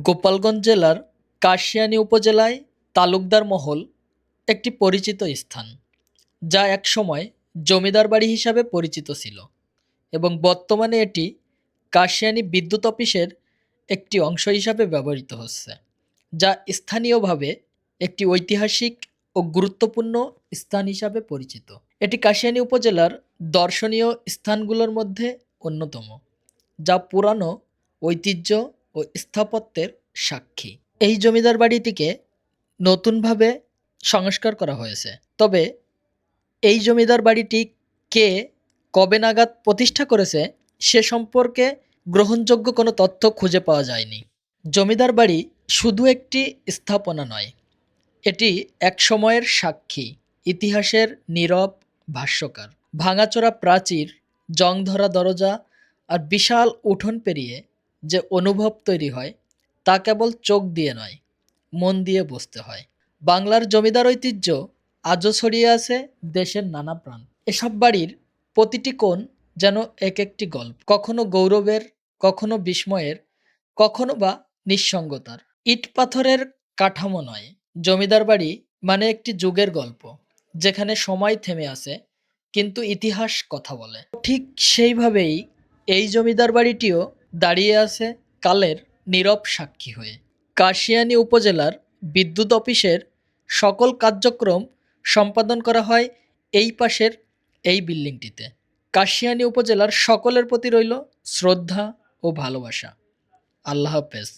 গোপালগঞ্জ জেলার কাশিয়ানী উপজেলায় তালুকদার মহল একটি পরিচিত স্থান, যা একসময় জমিদার বাড়ি হিসাবে পরিচিত ছিল এবং বর্তমানে এটি কাশিয়ানী বিদ্যুৎ অফিসের একটি অংশ হিসাবে ব্যবহৃত হচ্ছে, যা স্থানীয়ভাবে একটি ঐতিহাসিক ও গুরুত্বপূর্ণ স্থান হিসাবে পরিচিত। এটি কাশিয়ানী উপজেলার দর্শনীয় স্থানগুলোর মধ্যে অন্যতম, যা পুরানো ঐতিহ্য ও স্থাপত্যের সাক্ষী। এই জমিদার বাড়িটিকে নতুনভাবে সংস্কার করা হয়েছে, তবে এই জমিদার বাড়িটি কে কবে নাগাদ প্রতিষ্ঠা করেছে সে সম্পর্কে গ্রহণযোগ্য কোনো তথ্য খুঁজে পাওয়া যায়নি। জমিদার বাড়ি শুধু একটি স্থাপনা নয়, এটি এক সময়ের সাক্ষী, ইতিহাসের নীরব ভাষ্যকার। ভাঙাচোরা প্রাচীর, জংধরা দরজা আর বিশাল উঠোন পেরিয়ে যে অনুভব তৈরি হয় তা কেবল চোখ দিয়ে নয়, মন দিয়ে বুঝতে হয়। বাংলার জমিদার ঐতিহ্য আজও ছড়িয়ে আছে দেশের নানা প্রান্ত। এসব বাড়ির প্রতিটি কোণ যেন এক একটি গল্প, কখনো গৌরবের, কখনো বিস্ময়ের, কখনো বা নিঃসঙ্গতার। ইট পাথরের কাঠামো নয়, জমিদার বাড়ি মানে একটি যুগের গল্প, যেখানে সময় থেমে আছে কিন্তু ইতিহাস কথা বলে। ঠিক সেইভাবেই এই জমিদার বাড়িটিও দাঁড়িয়ে আছে কালের নীরব সাক্ষী হয়ে। কাশিয়ানী উপজেলার বিদ্যুৎ অফিসের সকল কার্যক্রম সম্পাদন করা হয় এই পাশের এই বিল্ডিংটিতে। কাশিয়ানী উপজেলার সকলের প্রতি রইল শ্রদ্ধা ও ভালোবাসা। আল্লাহ হাফেজ।